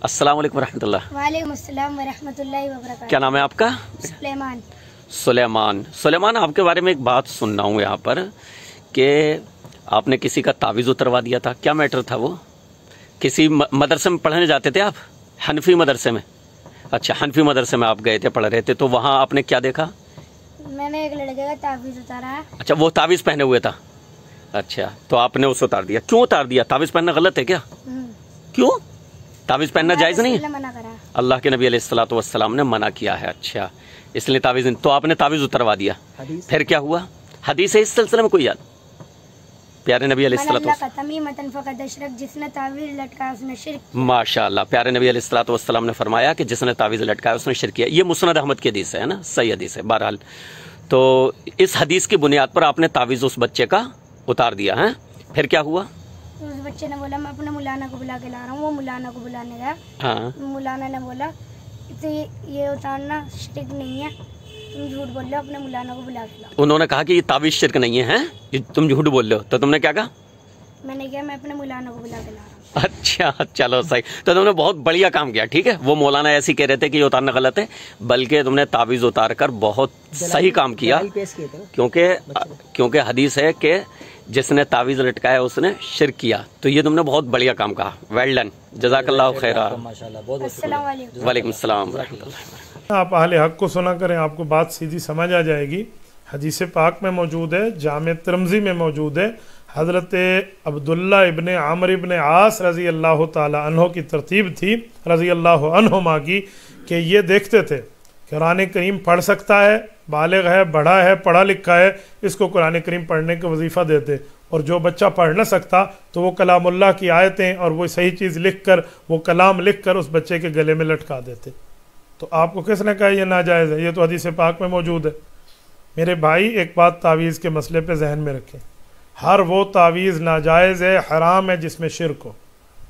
अस्सलाम वालेकुम रहमतुल्लाह। वालेकुम अस्सलाम वरहमतुल्लाहि वबरकातुहू। क्या नाम है आपका? सुलेमान। सुलेमान, आपके बारे में एक बात सुन रहा हूँ यहाँ पर कि आपने किसी का तावीज़ उतरवा दिया था। क्या मैटर था वो? किसी मदरसे में पढ़ने जाते थे आप? हनफी मदरसे में? अच्छा, हनफी मदरसे में आप गए थे, पढ़ रहे थे, तो वहाँ आपने क्या देखा? मैंने एक लड़के का तावीज़ उतारा है। अच्छा, वो तावीज़ पहने हुए था। अच्छा, तो आपने उसे उतार दिया। क्यों उतार दिया? तावीज़ पहनना गलत है क्या? क्यों? तावीज़ पहनना जायज़ नहीं है? मना करा। अल्लाह के नबी अलैहिस्सलातु वस्सलाम ने मना किया है। अच्छा, इसलिए तावीज़, तो आपने तावीज़ उतरवा दिया। फिर क्या हुआ? हदीस है इस सिलसिले में कोई याद? प्यारे नबी अलैहिस्सलातु वस्सलाम, जिसने तावीज़ लटकाया उसने शिर्क। माशाअल्लाह, प्यारे नबी अलैहिस्सलातु वस्सलाम ने फरमाया कि जिसने तावीज़ लटकाया उसने शिर्क किया। ये मुस्नद अहमद की हदीस है ना, सही हदीस है। बहरहाल, तो इस हदीस की बुनियाद पर आपने तावीज़ उस बच्चे का उतार दिया है। फिर क्या हुआ? उस बच्चे ने बोला मैं अपने मौलाना को बुला के ला रहा हूँ। वो मौलाना को बुलाने गया। हाँ, मौलाना ने बोला तो ये उतारना शिर्क नहीं है, तुम झूठ बोल रहे हो, अपने मौलाना को बुला के लाओ। उन्होंने कहा कि ये तावीज़ शिर्क नहीं है, हैं? तुम झूठ बोल रहे हो। तो तुमने क्या कहा? मैंने कहा मैं अपने मौलाना को बुला के ला रहा हूँ। अच्छा, चलो सही। तो तुमने बहुत बढ़िया काम किया। ठीक है, वो मौलाना ऐसे ही कह रहे थे कि ये उतारना गलत है, बल्कि तुमने तावीज़ उतार कर बहुत सही काम किया, क्योंकि हदीस है कि जिसने तावीज़ लटकाया उसने शिर्क किया। तो ये तुमने बहुत बढ़िया काम कहा। वेल डन, जज़ाकल्लाहु खैरा। वालेकुम अस्सलाम रहमतुल्लाह। आप अहले हक को सुना करें, आपको बात सीधी समझ आ जाएगी। हदीस पाक में मौजूद है, जामे तिरमिज़ी में मौजूद है। हज़रत अब्दुल्ला इब्न आमर इब्न आस रज़ी अल्लाह ताला अन्हो की तरतीब थी रज़ी अल्लाह अन्हुमा की कि ये देखते थे कुरान करीम पढ़ सकता है, बालिग है, बड़ा है, पढ़ा लिखा है, इसको कुरान करीम पढ़ने का वजीफ़ा देते। और जो बच्चा पढ़ न सकता तो वो कलामुल्लाह की आयतें और वो सही चीज़ लिख कर, वो कलाम लिख कर उस बच्चे के गले में लटका देते। तो आपको किसने कहा ये नाजायज़ है? ये तो हदीस पाक में मौजूद है। मेरे भाई, एक बात तावीज़ के मसले पे जहन में रखें। हर वो तावीज़ नाजायज़ है, हराम है जिसमें शिर्क हो।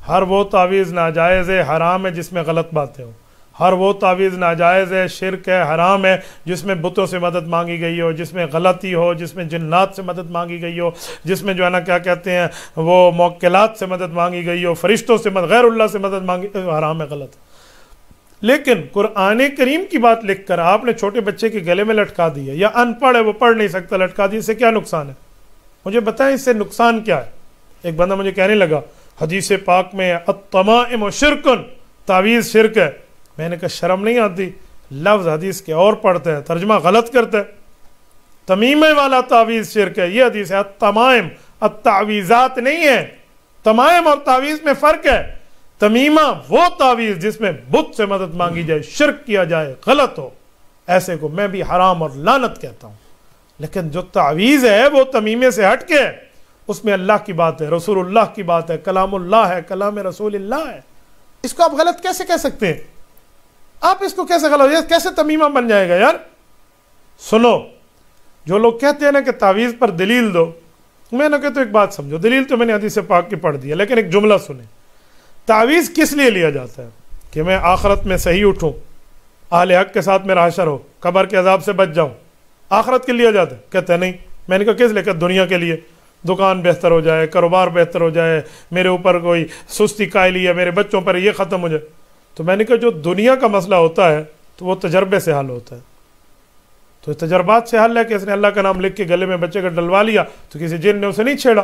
हर वो तावीज़ नाजायज़ है, हराम है जिसमें गलत बातें हो। हर वो तावीज़ नाजायज़ है, शिर्क है, हराम है जिसमें बुतों से मदद मांगी गई हो, जिसमें गलती हो, जिसमें जिन्नात से मदद मांगी गई हो, जिसमें जो है ना क्या कहते हैं वो मौक्किलात से मदद मांगी गई हो, फरिश्तों से मदद, गैरुल्लाह से मदद मांगी, हराम है, गलत है। लेकिन कुरान करीम की बात लिख कर आपने छोटे बच्चे के गले में लटका दी है, या अनपढ़ है वो पढ़ नहीं सकता, लटका दी, इससे क्या नुकसान है? मुझे बताएं इससे नुकसान क्या है? एक बंदा मुझे कहने लगा हदीस पाक में अत्तमाइम शिरकुन, तावीज़ शिरक है। मैंने कहा शर्म नहीं आती? लफ्ज़ हदीस के और पढ़ते हैं, तर्जमा गलत करते हैं। तमीमे वाला तावीज़ शिरक है, ये हदीस है। तमाइम अत्तावीज़ात नहीं है, तमाइम और तावीज़ में फ़र्क है। तमीमा वो तावीज़ जिसमें बुत से मदद मांगी जाए, शिरक किया जाए, गलत हो, ऐसे को मैं भी हराम और लानत कहता हूँ। लेकिन जो तावीज़ है वो तमीमे से हट के, उसमें अल्लाह की बात है, रसूलुल्लाह की बात है, कलामुल्लाह है, कलाम रसूलुल्लाह है। इसको आप गलत कैसे कह सकते हैं? आप इसको कैसे गलत, कैसे तमीमा बन जाएगा यार? सुनो, जो लोग कहते हैं ना कि तावीज़ पर दलील दो, मैं ना कहता एक बात समझो, दलील तो मैंने हदीस पाक की पढ़ दी है, लेकिन एक जुमला सुने। तावीज़ किस लिए लिया जाता है? कि मैं आखिरत में सही उठूँ, अहले हक के साथ मेरा हशर हो, कब्र के अजाब से बच जाऊँ, आखिरत के लिए जाता है? कहते हैं नहीं। मैंने कहा किस लिए? कहते दुनिया के लिए, दुकान बेहतर हो जाए, कारोबार बेहतर हो जाए, मेरे ऊपर कोई सुस्ती कायली है, मेरे बच्चों पर ये ख़त्म हो जाए। तो मैंने कहा जो दुनिया का मसला होता है तो वो तजर्बे से हल होता है। तो तजर्बात से हल है कि इसने अल्लाह का नाम लिख के गले में बच्चे का डलवा लिया तो किसी जिन ने उसे नहीं छेड़ा।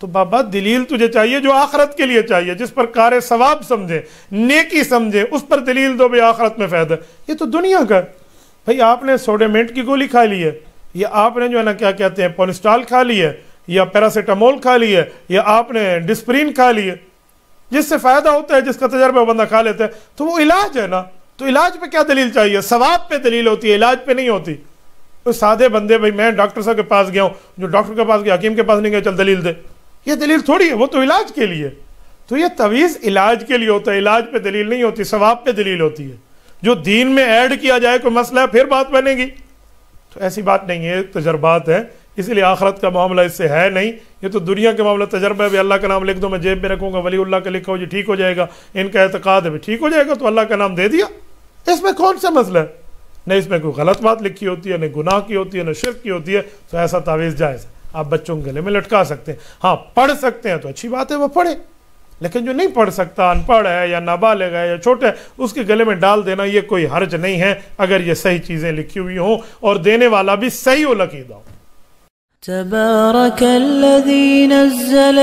तो बाबा दलील तुझे चाहिए जो आखिरत के लिए चाहिए, जिस पर कार सवाब समझे, नेकी समझे, उस पर दलील दो भाई आखिरत में फ़ायदा। ये तो दुनिया का भाई, आपने सोडेमेंट की गोली खा ली है, या आपने जो है ना क्या कहते हैं पोनिस्टाल खा ली है, या पैरासीटामोल खा ली है, या आपने डिस्प्रिन खा ली है, जिससे फ़ायदा होता है, जिसका तजर्बा बंदा खा लेता है, तो वो इलाज है ना। तो इलाज पे क्या दलील चाहिए? सवाब पे दलील होती है, इलाज पे नहीं होती। तो सादे बंदे, भाई मैं डॉक्टर साहब के पास गया हूँ, जो डॉक्टर के पास गया, हकीम के पास नहीं गया, चल दलील दे, ये दलील थोड़ी है, वो तो इलाज के लिए। तो ये तवीज़ इलाज के लिए होता है, इलाज पे दलील नहीं होती, सवाब पे दलील होती है। जो दीन में ऐड किया जाए कोई मसला है फिर बात बनेगी, तो ऐसी बात नहीं है, तजर्बात है, इसलिए आखिरत का मामला इससे है नहीं। ये तो दुनिया के मामला तजर्बा है, अल्लाह का नाम लिख दो, मैं जेब में रखूँगा, वलीउल्लाह का लिखा हो जी ठीक हो जाएगा, इनका एतकाद है ठीक हो जाएगा, तो अल्लाह का नाम दे दिया, इसमें कौन सा मसला है? न इसमें कोई गलत बात लिखी होती है, न गुनाह की होती है, न शिर्क की होती है। तो ऐसा तावीज़ जायज़ है, आप बच्चों के गले में लटका सकते हैं। हाँ, पढ़ सकते हैं तो अच्छी बात है, वो पढ़े, لیکن جو نہیں پڑھ سکتا، انپڑھ ہے یا نابالغ ہے یا چھوٹا ہے، اس کے گلے میں ڈال دینا یہ کوئی حرج نہیں ہے اگر یہ صحیح چیزیں لکھی ہوئی ہوں اور دینے والا بھی صحیح العقیدہ ہو. تبارک الذی نزل